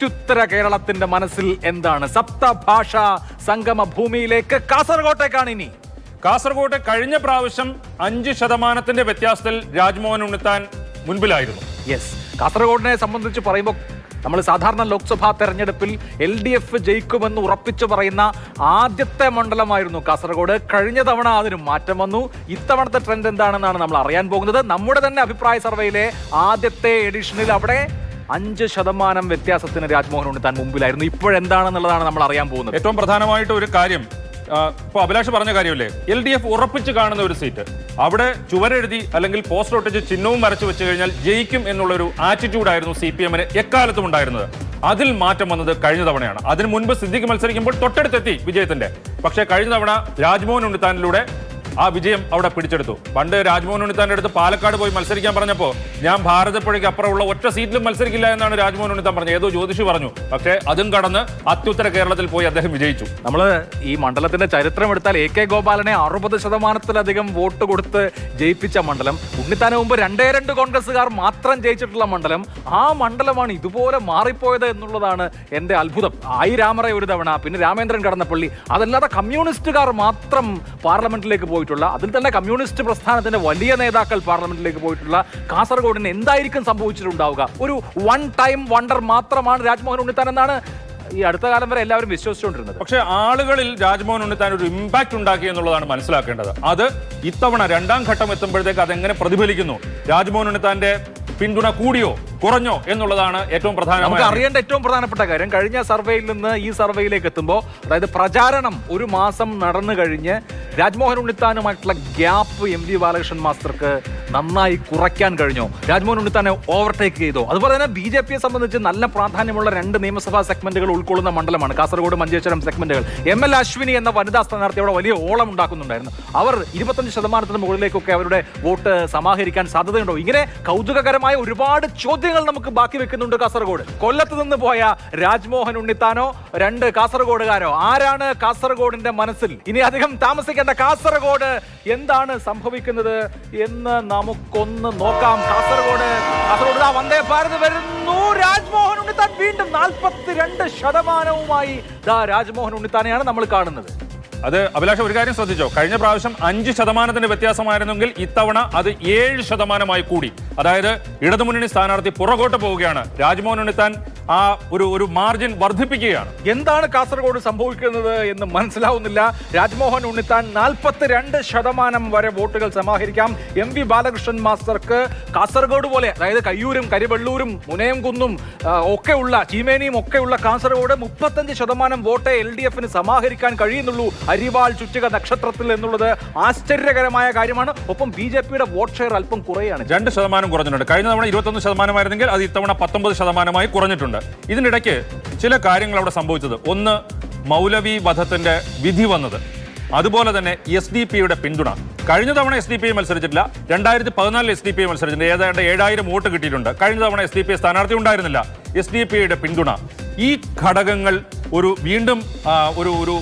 അത്യുത്തര കേരളത്തിന്റെ മനസ്സിൽ എന്താണ്? സപ്തഭാഷാ സംഗമ ഭൂമിയിലേക്ക് കാസർഗോട്ടേക്കാണ് ഇനി. കാസർഗോഡ് കഴിഞ്ഞ പ്രാവശ്യം 5% വ്യത്യാസത്തിൽ രാജ്മോഹൻ ഉണ്ണിത്താൻ മുൻപിലായിരുന്നു. യെസ്, കാസർഗോഡിനെ സംബന്ധിച്ച് പറയുമ്പോൾ നമ്മൾ സാധാരണ ലോക്സഭാ തെരഞ്ഞെടുപ്പിൽ LDF ജയിക്കുമെന്ന് ഉറപ്പിച്ചു പറയുന്ന ആദ്യത്തെ മണ്ഡലമായിരുന്നു കാസർഗോഡ്. കഴിഞ്ഞ തവണ അതിന് മാറ്റം വന്നു. ഇത്തവണത്തെ ട്രെൻഡ് എന്താണെന്നാണ് നമ്മൾ അറിയാൻ പോകുന്നത്. നമ്മുടെ തന്നെ അഭിപ്രായ സർവേയിലെ ആദ്യത്തെ എഡിഷനിൽ അവിടെ 5% വ്യത്യാസത്തിന് രാജ്മോഹൻ ഉണ്ണിത്താൻ മുമ്പിലായിരുന്നു. ഇപ്പോഴെന്താണെന്നുള്ളതാണ് നമ്മൾ അറിയാൻ പോകുന്നത്. ഏറ്റവും പ്രധാനമായിട്ട് ഒരു കാര്യം, ഇപ്പോൾ അഭിലാഷ് പറഞ്ഞ കാര്യമല്ലേ, LDF ഉറപ്പിച്ച് കാണുന്ന ഒരു സീറ്റ്, അവിടെ ചുവരെഴുതി അല്ലെങ്കിൽ പോസ്റ്റർ ഒട്ടിച്ച് ചിഹ്നവും വരച്ചു വെച്ച് കഴിഞ്ഞാൽ ജയിക്കും എന്നുള്ളൊരു ആറ്റിറ്റ്യൂഡായിരുന്നു CPM-ന് എക്കാലത്തും ഉണ്ടായിരുന്നത്. അതിൽ മാറ്റം വന്നത് കഴിഞ്ഞ തവണയാണ്. അതിന് മുൻപ് സിദ്ദിഖ് മത്സരിക്കുമ്പോൾ തൊട്ടടുത്തെത്തി വിജയത്തിന്റെ. പക്ഷേ കഴിഞ്ഞ തവണ രാജ്മോഹൻ ഉണ്ണിത്താനിലൂടെ ആ വിജയം അവിടെ പിടിച്ചെടുത്തു. പണ്ട് രാജ്മോഹൻ ഉണ്ണിത്താൻ്റെ അടുത്ത് പാലക്കാട് പോയി മത്സരിക്കാൻ പറഞ്ഞപ്പോൾ ഞാൻ ഭാരതപ്പുഴയ്ക്ക് അപ്പുറമുള്ള ഒറ്റ സീറ്റിലും മത്സരിക്കില്ല എന്നാണ് രാജ്മോഹൻ ഉണ്ണിത്താൻ പറഞ്ഞത്. ഏതോ ജ്യോതിഷി പറഞ്ഞു. പക്ഷേ അതും കടന്ന് അത്യുത്തര കേരളത്തിൽ പോയി അദ്ദേഹം വിജയിച്ചു. നമ്മൾ ഈ മണ്ഡലത്തിന്റെ ചരിത്രം എടുത്താൽ AK ഗോപാലനെ 60%-ലധികം വോട്ട് കൊടുത്ത് ജയിപ്പിച്ച മണ്ഡലം, ഉണ്ണിത്താന് മുമ്പ് 2 കോൺഗ്രസ്സുകാർ മാത്രം ജയിച്ചിട്ടുള്ള മണ്ഡലം, ആ മണ്ഡലമാണ് ഇതുപോലെ മാറിപ്പോയത് എന്നുള്ളതാണ് എൻ്റെ അത്ഭുതം. രാമറ ഒരു തവണ, പിന്നെ രാമേന്ദ്രൻ കടന്നപ്പള്ളി, അതല്ലാതെ കമ്മ്യൂണിസ്റ്റുകാർ മാത്രം പാർലമെന്റിലേക്ക് പോയിട്ടുള്ള, അതിൽ തന്നെ കമ്മ്യൂണിസ്റ്റ് പ്രസ്ഥാനത്തിന്റെ വലിയ നേതാക്കൾ പാർലമെന്റിലേക്ക് പോയിട്ടുള്ള കാസർഗോഡിന് എന്തായിരിക്കും സംഭവിച്ചിട്ടുണ്ടാവുക? ഒരു വൺ ടൈം വണ്ടർ മാത്രമാണ് രാജ്മോഹൻ ഉണ്ണിത്താൻ എന്നാണ് ഈ അടുത്ത കാലം വരെ എല്ലാവരും വിശ്വസിച്ചുകൊണ്ടിരുന്നത്. പക്ഷേ ആളുകളിൽ രാജ്മോഹൻ ഉണ്ണിത്താൻ ഒരു ഇമ്പാക്ട് ഉണ്ടാക്കി എന്നുള്ളതാണ് മനസ്സിലാക്കേണ്ടത്. അത് ഇത്തവണ 2ാം ഘട്ടം എത്തുമ്പോഴത്തേക്ക് അതെങ്ങനെ പ്രതിഫലിക്കുന്നു, രാജ്മോഹൻ ഉണ്ണിത്താന്റെ പിന്തുണ കൂടിയോ കുറഞ്ഞോ എന്നുള്ളതാണ് ഏറ്റവും പ്രധാനമായി നമുക്ക് അറിയേണ്ട ഏറ്റവും പ്രധാനപ്പെട്ട കാര്യം. കഴിഞ്ഞ സർവേയിൽ നിന്ന് ഈ സർവേയിലേക്ക് എത്തുമ്പോൾ, അതായത് പ്രചാരണം 1 മാസം നടന്നു കഴിഞ്ഞ് രാജ്മോഹൻ ഉണ്ണിത്താനുമായിട്ടുള്ള ഗ്യാപ്പ് MV ബാലകൃഷ്ണൻ മാസ്റ്റർക്ക് നന്നായി കുറയ്ക്കാൻ കഴിഞ്ഞോ? രാജ്മോഹൻ ഉണ്ണിത്താനെ ഓവർടേക്ക് ചെയ്തോ? അതുപോലെ തന്നെ BJP-യെ സംബന്ധിച്ച് നല്ല പ്രാധാന്യമുള്ള 2 നിയമസഭാ സെഗ്മെന്റുകൾ ഉൾക്കൊള്ളുന്ന മണ്ഡലമാണ് കാസർഗോഡ് മഞ്ചേശ്വരം സെഗ്മെന്റുകൾ. ML അശ്വിനി എന്ന വനിതാ സ്ഥാനാർത്ഥി അവിടെ വലിയ ഓളം ഉണ്ടാക്കുന്നുണ്ടായിരുന്നു. അവർ 25% മുകളിലേക്കൊക്കെ അവരുടെ വോട്ട് സമാഹരിക്കാൻ സാധ്യതയുണ്ടോ? ഇങ്ങനെ കൗതുകകരമായ ഒരുപാട് ചോദ്യങ്ങൾ നമുക്ക് ബാക്കി വെക്കുന്നുണ്ട് കാസർഗോഡ്. കൊല്ലത്ത് നിന്ന് പോയ രാജ്മോഹൻ ഉണ്ണിത്താനോ 2 കാസർഗോഡുകാരോ? ആരാണ് കാസർഗോഡിന്റെ മനസ്സിൽ? ഇനി അധികം താമസിക്കേണ്ട കാസർഗോഡ് എന്താണ് സംഭവിക്കുന്നത് എന്ന് നമുക്കൊന്ന് നോക്കാം. കാസർഗോഡ് വന്ദേ ഭാരത് വരുന്നു. രാജ്മോഹൻ ഉണ്ണിത്താൻ വീണ്ടും 42%-വുമായി രാജ്മോഹൻ ഉണ്ണിത്താനെയാണ് നമ്മൾ കാണുന്നത്. അത് അഭിലാഷ ഒരു കാര്യം ശ്രദ്ധിച്ചോ, കഴിഞ്ഞ പ്രാവശ്യം 5% വ്യത്യാസമായിരുന്നെങ്കിൽ ഇത്തവണ അത് 7% കൂടി. അതായത് ഇടതുമുന്നണി സ്ഥാനാർത്ഥി പുറകോട്ട് പോവുകയാണ്. രാജ്മോഹൻ ഉണ്ണിത്താൻ ആ ഒരു മാർജിൻ വർദ്ധിപ്പിക്കുകയാണ്. എന്താണ് കാസർഗോഡ് സംഭവിക്കുന്നത് എന്ന് മനസ്സിലാവുന്നില്ല. രാജ്മോഹൻ ഉണ്ണിത്താൻ 42% വരെ വോട്ടുകൾ സമാഹരിക്കാം. MV ബാലകൃഷ്ണൻ മാസ്റ്റർക്ക് കാസർഗോഡ് പോലെ, അതായത് കയ്യൂരും കരിവെള്ളൂരും മുനയംകുന്നും ഒക്കെയുള്ള, ചീമേനിയും ഒക്കെയുള്ള കാസർഗോഡ് 35% വോട്ടേ LDF-ന് സമാഹരിക്കാൻ കഴിയുന്നുള്ളൂ അരിവാൾ ചുറ്റുക നക്ഷത്രത്തിൽ എന്നുള്ളത് ആശ്ചര്യകരമായ കാര്യമാണ്. ഒപ്പം BJP-യുടെ വോട്ട് ഷെയർ അല്പം കുറയാണ്, 2% കുറഞ്ഞിട്ടുണ്ട്. കഴിഞ്ഞ തവണ 21% അത് ഇത്തവണ 19% കുറഞ്ഞിട്ടുണ്ട്. ഇതിനിടയ്ക്ക് ചില കാര്യങ്ങൾ അവിടെ സംഭവിച്ചത്. ഒന്ന്, മൗലവി വധത്തിന്റെ വിധി വന്നത്. അതുപോലെ തന്നെ SDP-യുടെ പിന്തുണ. കഴിഞ്ഞ തവണ SDP മത്സരിച്ചിട്ടില്ല, 2014 SDP മത്സരിച്ചിട്ടുണ്ട്. ഏതാണ്ട് 7000 വോട്ട് കിട്ടിയിട്ടുണ്ട്. കഴിഞ്ഞ തവണ SDP സ്ഥാനാർത്ഥി ഉണ്ടായിരുന്നില്ല. SDP-യുടെ പിന്തുണ, ഈ ഘടകങ്ങൾ വീണ്ടും ഒരു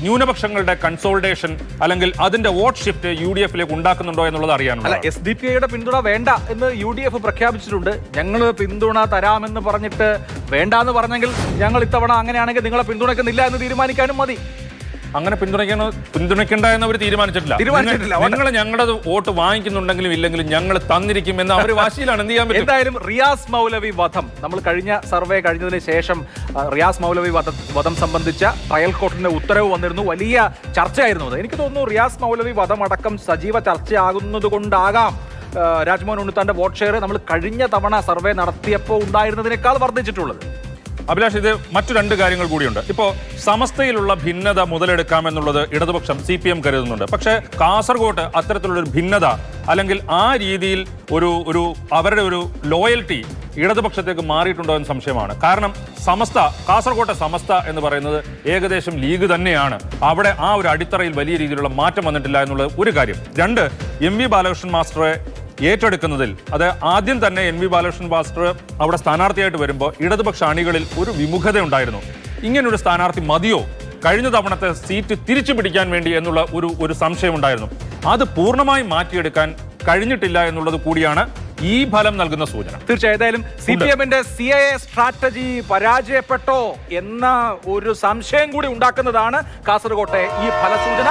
ന്യൂനപക്ഷങ്ങളുടെ കൺസോൾട്ടേഷൻ അല്ലെങ്കിൽ അതിന്റെ വോട്ട് ഷിഫ്റ്റ് UDF-ലേക്ക് ഉണ്ടാക്കുന്നുണ്ടോ എന്നുള്ളത് അറിയാനുണ്ട്. SDP-യുടെ പിന്തുണ വേണ്ട എന്ന് UDF പ്രഖ്യാപിച്ചിട്ടുണ്ട്. ഞങ്ങൾ പിന്തുണ തരാമെന്ന് പറഞ്ഞിട്ട് വേണ്ടാന്ന് പറഞ്ഞെങ്കിൽ ഞങ്ങൾ ഇത്തവണ അങ്ങനെയാണെങ്കിൽ നിങ്ങളെ പിന്തുണയ്ക്കുന്നില്ല എന്ന് തീരുമാനിക്കാനും മതി. അങ്ങനെ പിന്തുണയ്ക്കണ്ട എന്ന് അവർ തീരുമാനിച്ചിട്ടില്ല. നിങ്ങൾ ഞങ്ങളുടെ വോട്ട് വാങ്ങിക്കുന്നുണ്ടെങ്കിലും ഇല്ലെങ്കിലും ഞങ്ങൾ തന്നിരിക്കും എന്ന് അവർ വാശിയിലാണ്. എന്ത് ചെയ്യാൻ പറ്റും? എന്തായാലും റിയാസ് മൗലവി വധം, നമ്മൾ കഴിഞ്ഞ സർവേ കഴിഞ്ഞതിന് ശേഷം റിയാസ് മൗലവി വധം സംബന്ധിച്ച ട്രയൽ കോർട്ടിന്റെ ഉത്തരവ് വന്നിരുന്നു. വലിയ ചർച്ചയായിരുന്നു അത്. എനിക്ക് തോന്നുന്നു റിയാസ് മൗലവി വധം അടക്കം സജീവ ചർച്ചയാകുന്നത് കൊണ്ടാകാം രാജ്മോഹൻ ഉണ്ണിത്താന്റെ വോട്ട് ഷെയർ നമ്മൾ കഴിഞ്ഞ തവണ സർവേ നടത്തിയപ്പോൾ ഉണ്ടായിരുന്നതിനേക്കാൾ വർദ്ധിച്ചിട്ടുള്ളത്. അഭിലാഷ്, ഇത് മറ്റു 2 കാര്യങ്ങൾ കൂടിയുണ്ട്. ഇപ്പോൾ സമസ്തയിലുള്ള ഭിന്നത മുതലെടുക്കാമെന്നുള്ളത് ഇടതുപക്ഷം CPM കരുതുന്നുണ്ട്. പക്ഷേ കാസർഗോട്ട് അത്തരത്തിലുള്ളൊരു ഭിന്നത അല്ലെങ്കിൽ ആ രീതിയിൽ അവരുടെ ഒരു ലോയൽറ്റി ഇടതുപക്ഷത്തേക്ക് മാറിയിട്ടുണ്ടോ എന്ന് സംശയമാണ്. കാരണം കാസർഗോട്ടെ സമസ്ത എന്ന് പറയുന്നത് ഏകദേശം ലീഗ് തന്നെയാണ്. അവിടെ ആ ഒരു അടിത്തറയിൽ വലിയ രീതിയിലുള്ള മാറ്റം വന്നിട്ടില്ല എന്നുള്ളത് ഒരു കാര്യം. 2, MV ബാലകൃഷ്ണൻ മാസ്റ്ററെ ഏറ്റെടുക്കുന്നതിൽ, അത് ആദ്യം തന്നെ MV ബാലകൃഷ്ണൻ മാസ്റ്റർ അവിടെ സ്ഥാനാർത്ഥിയായിട്ട് വരുമ്പോൾ ഇടതുപക്ഷ അണികളിൽ ഒരു വിമുഖത ഉണ്ടായിരുന്നു. ഇങ്ങനൊരു സ്ഥാനാർത്ഥി മതിയോ കഴിഞ്ഞ തവണത്തെ സീറ്റ് തിരിച്ചു പിടിക്കാൻ വേണ്ടി എന്നുള്ള ഒരു സംശയമുണ്ടായിരുന്നു. അത് പൂർണ്ണമായി മാറ്റിയെടുക്കാൻ കഴിഞ്ഞിട്ടില്ല എന്നുള്ളത് കൂടിയാണ് ഈ ഫലം നൽകുന്ന സൂചന. തീർച്ചയായും ഏതായാലും CPM-ന്റെ CAA സ്ട്രാറ്റജി പരാജയപ്പെട്ടോ എന്ന ഒരു സംശയം കൂടി ഉണ്ടാക്കുന്നതാണ് കാസർകോട്ടെ ഈ ഫലസൂചന.